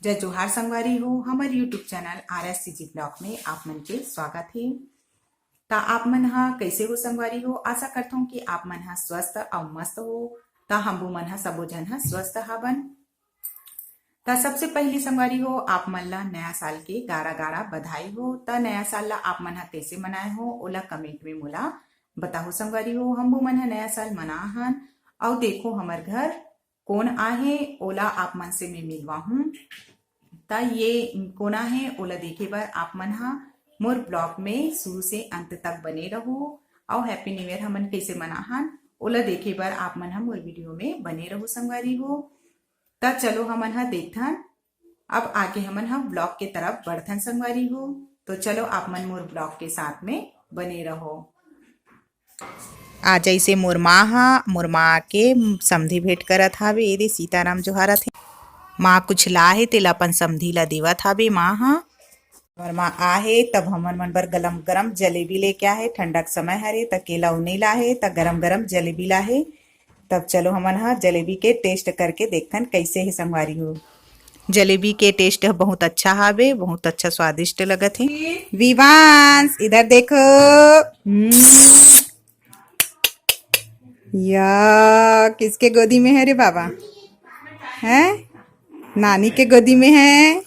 जय जोहार संगवारी हो। हमारे यूट्यूब चैनल RSCG ब्लॉग में आप मन के स्वागत है। ता आप मन हा कैसे हो संगवारी हो। आशा करता हूँ कि आप मन हा स्वस्थ और मस्त हो। ता हमबो मन हा सबो जन हा स्वस्थ हावन। ता सबसे पहली संगवारी हो आप मन ला नया साल के गारा गारा बधाई हो। ता नया साल ला आप मन हा कैसे मनाए हो ओला कमेंट में मोला बताओ संगवारी हो। हमबो मन हा नया साल मना हन और देखो हमार घर कौन आहे ओला आप मन से मैं मिलवा हूँ। ता ये कोना है ओला देखे बर आप मन हा मोर ब्लॉग में शुरू से अंत तक बने रहो और हैप्पी न्यू ईयर हमन कैसे मनाहन ओला देखे बर आप मन हा मोर वीडियो में बने रहो संगवारी हो। ता चलो हमन हा देखथन अब आगे हमन हा ब्लॉग के तरफ बढ़थन संगवारी हो। तो चलो आप मन मोर ब्लॉग के साथ में बने रहो। आज ऐसे मोर माँ के समधी भेंट करत हावे एदे सीताराम जोहारत है। माँ कुछ लाहे तेला अपन समधी ला देवत हावे माँ हा। और माँ आहे तब हमन मन बर गरम गरम जलेबी लेके आए। ठंडा के समय हरे त केला उन्हीं लाहे त गरम गरम जलेबी लाहे। तब चलो हमन हा जलेबी के टेस्ट करके देखथन कैसे है संगवारी हो। जलेबी के टेस्ट बहुत अच्छा हावे, बहुत अच्छा स्वादिष्ट लगत है। विवांश इधर देखो। या किसके गोदी में है रे बाबा? है नानी के गोदी में है।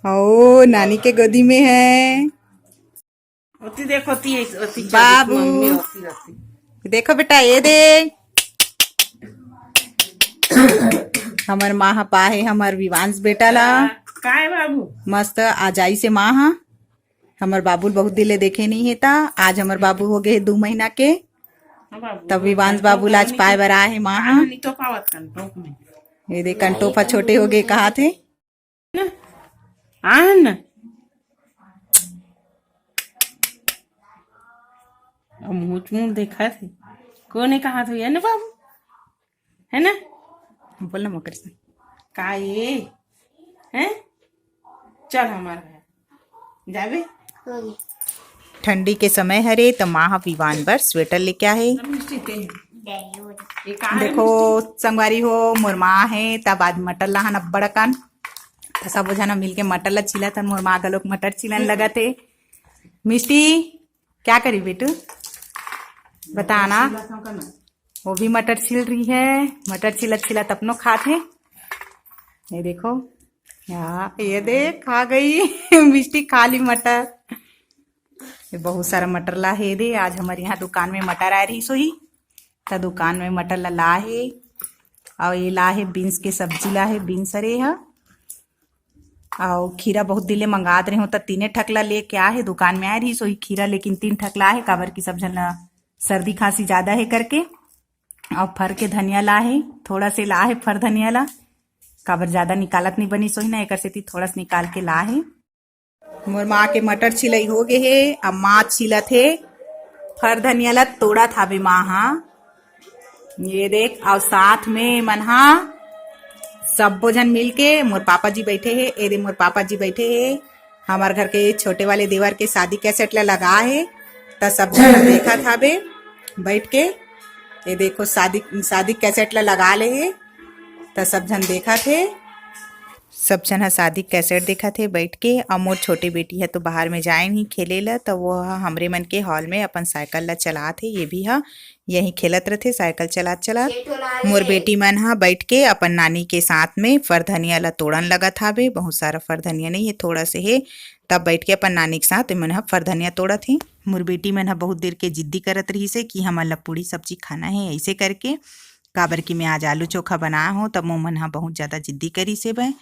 ओ नानी के गोदी में है। होती देखो होती बाबू मम्मी होती देखो बेटा ये दे हमर माँ हा पाहे हमर विवांश बेटा ला काय बाबू मस्त आज आई से माँ हा। हमर बाबू बहुत दिले देखे नहीं है ता आज हमर बाबू हो गए 2 महीना के। बाबू तब विवांश बाबू लाज पाए बर आए माँ हा। नहीं तो पावत कंटोक में ये दे कंटोफा छोटे हो गए कहा थे ना आन अब मुँह देखा थे कोने कहा था ये ना बाबू है ना बोलना मकर से का ये है चल हमार घर जाबे ठंडी के समय हरे तो माँ हा विवान बर स्वेटर लेके आए। ये का है देखो संगवारी हो मोर माँ है तब आज मटर लहन अब्बड़ कन तो सब जना मिलके मटर ला छिला था। मोर माँ गलोक मटर छिलन लगा थे। मिष्टी क्या करी बेटू बताना। वो भी मटर छिल रही है। मटर छिलत छिलत अपनो खाते। ये देखो ये देख खा गई मिष्टी खा ली मटर। ये बहुत सारा मटर ला है दे। आज हमारे यहाँ दुकान में मटर आ रही सोही तो दुकान में मटर ला है और ये ला है बीन्स के सब्जी ला है बीन्स अरे है और खीरा बहुत दिले मंगात रहे हो तो 3 ठकला लेके आ है दुकान में आ रही सोही खीरा लेकिन 3 ठकला है काबर की सब जन सर्दी खांसी ज्यादा है करके। और फर के धनिया ला है थोड़ा से ला है फर धनिया ला काबर ज्यादा निकालत नहीं बनी सोही ना एक से थोड़ा सा निकाल के ला है। मोर माँ के मटर छिलई हो गए है। अब माँ छिलत है फर धनिया ला तोड़ा था बे माँ हा। ये देख और साथ में मनहा सब जन मिलके मोर पापा जी बैठे हैं। ए दे मोर पापा जी बैठे हैं। हमार घर के छोटे वाले देवर के शादी कैसेट ला लगा है तो सब जन देखा था बे बैठ के। ये देखो शादी कैसेट ला लगा ले है तो सब जन देखा थे। सब जन हा शादी कैसेट देखा थे बैठ के। और मोर छोटी बेटी है तो बाहर में जाए नहीं खेले ला तो वो हमरे मन के हॉल में अपन साइकिल ला चला थे। ये भी हा यही खेलत रथे साइकिल चलात चलात। मोर बेटी मन हा बैठ के अपन नानी के साथ में फर धनिया ला तोड़न लगा था बे। बहुत सारा फर धनिया नहीं है थोड़ा से है तब बैठ के अपन नानी के साथ मन हा फर धनिया तोड़ा थे। मोर बेटी मन हा बहुत देर के जिद्दी करत रही से कि हमन ला पूड़ी सब्जी खाना है ऐसे करके काबर की मैं आज आलू चोखा बनाया हूँ तब मोर मन हा बहुत ज़्यादा जिद्दी करी से भाई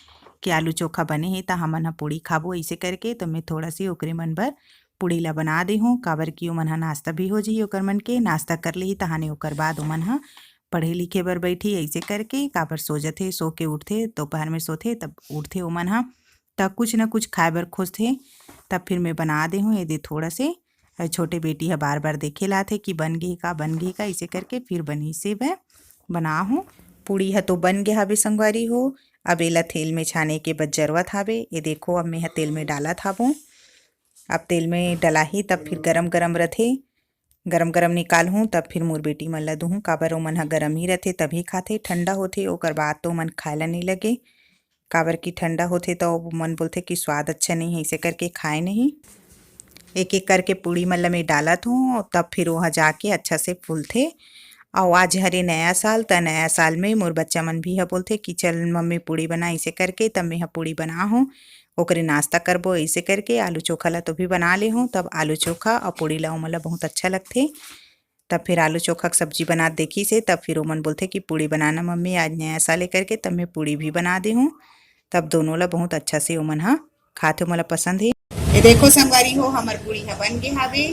कि आलू चोखा बने हैं तो हमन हा पूड़ी खाबो ऐसे करके। तो मैं थोड़ा सी ओकरे मन बर पूड़ी ला बना दे हूँ काबर की ओमन हा नाश्ता भी हो जाही ओकर मन के नाश्ता कर ली तहाने ओकर बाद ओमन हा पढ़े लिखे बर बैठी ऐसे करके काबर सो जाथे सो के उठथे दोपहर में सोथे तब उठथे ओमन हा तब कुछ न कुछ खाए बर खोजथे। तब फिर मैं बना दे हूँ ये दे थोड़ा से छोटे बेटी है बार बार देखे लाथे कि बन गई का ऐसे करके फिर बनी से वह बना हूँ। पूड़ी है तो बन गया हवे संगवारी हो। अब एला तेल में छाने के बाद जरूरत हावे। ये देखो अब मैं तेल में डाला था वो अब तेल में डला ही तब फिर गरम गरम रथे गरम गरम निकाल हूँ तब फिर मोर बेटी मन ला दूँ काबर ओ मन हा गरम ही रथे तभी खाथे ठंडा होथे ओकर बाद तो मन खाए ला नहीं लगे काबर की ठंडा होथे तो मन बोलथे कि स्वाद अच्छा नहीं है, इसे करके खाए नहीं। एक एक करके पूड़ी मन ल मैं डालत हूँ, तब फिर वहाँ जाके अच्छा से फूलथे। और आज हरे नया साल, त नया साल में मोर बच्चा मन भी ह बोलथे कि चल मम्मी पूड़ी बना, इसे करके तब मैं पूड़ी बना हूँ, ओकरे नाश्ता करबो। इसे करके आलू चोखा ला तो भी बना ले हूँ। तब आलू चोखा और पूड़ी ला ओमन ला बहुत अच्छा लगथे। तब फिर आलू चोखा की सब्जी बना देखी से, तब फिर ओमन बोलथे कि पूड़ी बनाना मम्मी आज नया साल ले करके, तब मैं पूड़ी भी बना दे हूँ। तब दोनों ला बहुत अच्छा से ओमन ह खाथे, मोला पसंद है। ये देखो संगवारी हो, हमर पूड़ी ह बन गे हवे।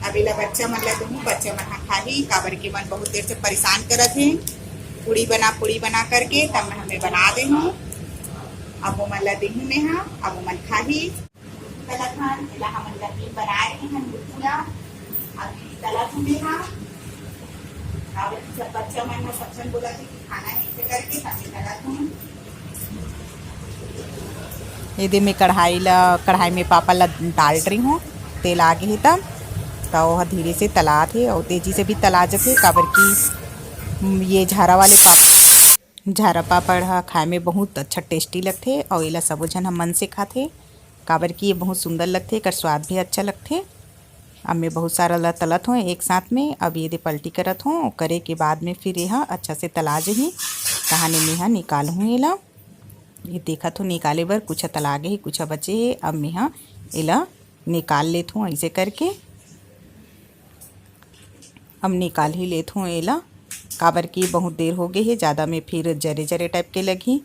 अब एला बच्चा मन ला दूँ, बच्चा मन ह खाही, काबर के मन बहुत देर से परेशान करत हे पूड़ी बना करके। तब मैं हमें बना दे हूँ। अब वो मन ला देहूँ मैं हा, अब वो मन खाही। तलत हन एला हमन ला बनाए रहे हन पूरा, अब तलत हूँ मैं हा। और सब बच्चा मन ह सब जन बोला कि खाना है इसे करके, तब तलत हूँ। ये दे मैं कढ़ाई में पापा ला डाल रही हूँ, तेल आगे ही तब तो वह धीरे से तला थे और तेजी से भी तला जाते। काबर की ये झारा पापड़ हा खाए में बहुत अच्छा टेस्टी लगथे और एला सबो झन हम मन से खाथे, काबर की ये बहुत सुंदर लगथे, एकर स्वाद भी अच्छा लगथे। अब मैं बहुत सारा ला तलत हूँ एक साथ में। अब ये दे पलटी करत हूँ, करे के बाद में फिर यह अच्छा से तला जही, कहानी में यहाँ निकाल हूँ एला। ये देखत हूँ निकाले बर कुछ तला गे ही, कुछ बचे है। अब मैं यहाँ एला निकाल लेत हूँ ऐसे करके। अब निकाल ही लेत हूँ एला, काबर की बहुत देर हो गई है, ज़्यादा में फिर जरे जरे टाइप के लगी।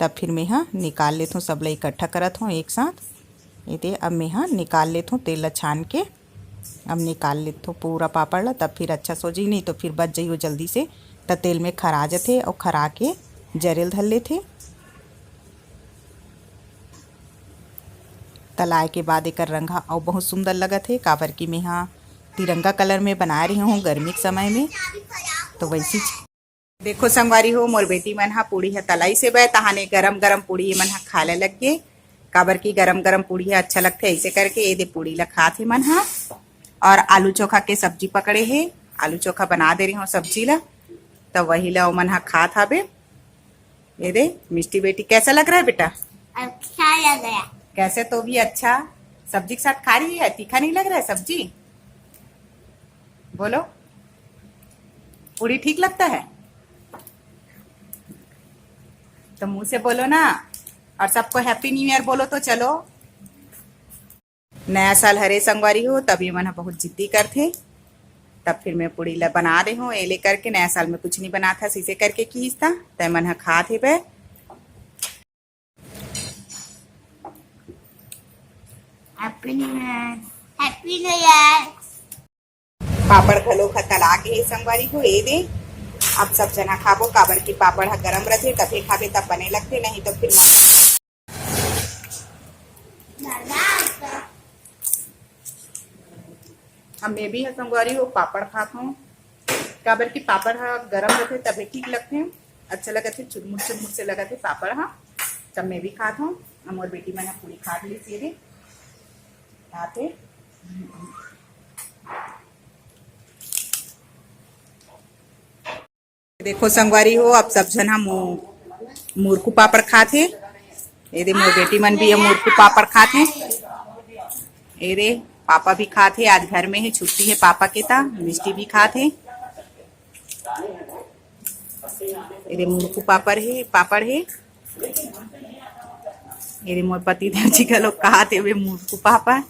तब फिर मैं यहाँ निकाल लेत हूँ, सब ला इकट्ठा करत हूँ एक साथ। ये दे अब मैं यहाँ निकाल लेत हूँ तेल ला छान के। अब निकाल लेत हूँ पूरा पापड़ ला, तब फिर अच्छा सोजी, नहीं तो फिर बच जाइयो जल्दी से, त तेल में खरा जाथे और खरा के जरेल धर लेथे। तलाए के बाद एक रंग और बहुत सुंदर लगत है, काबर की मैं यहाँ तिरंगा कलर में बना रही हूँ गर्मी के समय में, तो वैसी देखो संगवारी हो, मोर बेटी मन हा पूड़ी है तलाई से बह तहाने गरम गरम पूड़ी मन हा खाले लग गे, काबर की गरम गरम पूड़ी है अच्छा लगते ऐसे करके। ये दे पूड़ी ला खात हे मन हा, और आलू चोखा के सब्जी पकड़े है, आलू चोखा बना दे रही हूँ सब्जी ला, तो वही ला मन हा खात हाबे। ये दे मिष्टी बेटी कैसा लग रहा है बेटा? अच्छा लग रहा है। कैसे तो भी अच्छा, सब्जी के साथ खा रही है, तीखा नहीं लग रहा है सब्जी? बोलो, पूरी ठीक लगता है तो मुंह से बोलो ना। और सबको हैप्पी न्यू ईयर बोलो तो चलो। नया साल हरे संगवारी हो, तभी मन बहुत जिद्दी करते। तब फिर मैं पूड़ी ला बना दे हूँ ये लेकर के। नया साल में कुछ नहीं बना था, शीशे करके कीस था, तय मन खा थे बे। Happy new year. Happy new year. पापड़ घलो तला के संगवारी हो, ये दे अब सब जना खाबो, काबर की पापड़ हा गरम रहते तभी खाबे तब बने लगते, नहीं तो फिर हम मैं भी संगवारी हो पापड़ खात हूँ, काबर की पापड़ हा गरम रहते तभी ठीक लगते, अच्छा लगते, चुरमुट से लगते पापड़ हा। तब मैं भी खात हूँ, और बेटी मैंने पूरी खा ली सीधे खाते। देखो संगवारी हो, अब सब जन हम मुरकू पापड़ खाते। ये दे मोर बेटी मन भी मुरकू पापड़ खाते। ये दे पापा भी खाते, आज घर में है, छुट्टी है पापा के, ता मिष्टी भी खाते। ये दे मुरकू पापड़ है। ये दे मोर पति देव जी का लोग खाते हुए मुरकू पापड़।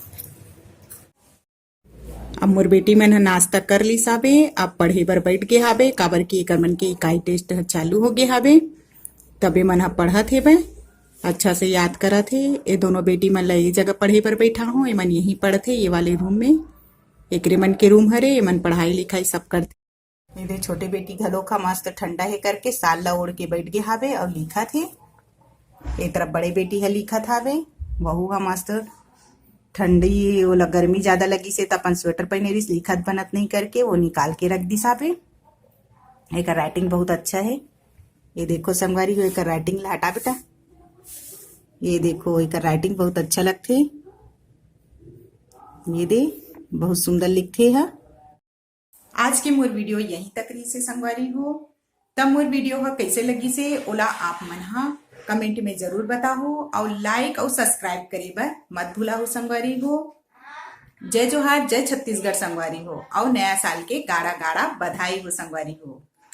अब मोर बेटी मन नाश्ता कर ली साबे, अब पढ़े बर बैठ गे हाबे, काबर की एकर मन के इकाई टेस्ट चालू हो गए हाबे, तबे मन हा पढ़त हे बे, अच्छा से याद करत हे। ये दोनों बेटी मन ला ये जगह पढ़े बर बैठा हूँ, ये मन यहीं पढ़ते ये वाले रूम में, एकरे मन के रूम हरे, ये मन पढ़ाई लिखाई सब करते। मेरे छोटे बेटी घलोखा मस्त ठंडा है करके साल ला ओढ़ के बैठ गे हाबे और लिखत हे। एक तरफ बड़े बेटी है लिखत हावे, वहू हा मस्त ठंडी ओला गर्मी ज्यादा लगी से तो अपन स्वेटर पहने रही, लिखत बनत नहीं करके वो निकाल के रख दी साबे। एक राइटिंग बहुत अच्छा है, ये देखो संगवारी हो, एक राइटिंग ला हटा बेटा, ये देखो एक राइटिंग बहुत अच्छा लगते, ये दे बहुत सुंदर लिखते है। आज के मोर वीडियो यहीं तक रही से संगवारी हो, तब मोर वीडियो हा कैसे लगी से ओला आप मन हा कमेंट में जरूर बताओ और लाइक और सब्सक्राइब करे बर मत भूला हो संगवारी हो। जय जोहार, जय छत्तीसगढ़ संगवारी हो और नया साल के गाड़ा गाड़ा बधाई हो संगवारी हो।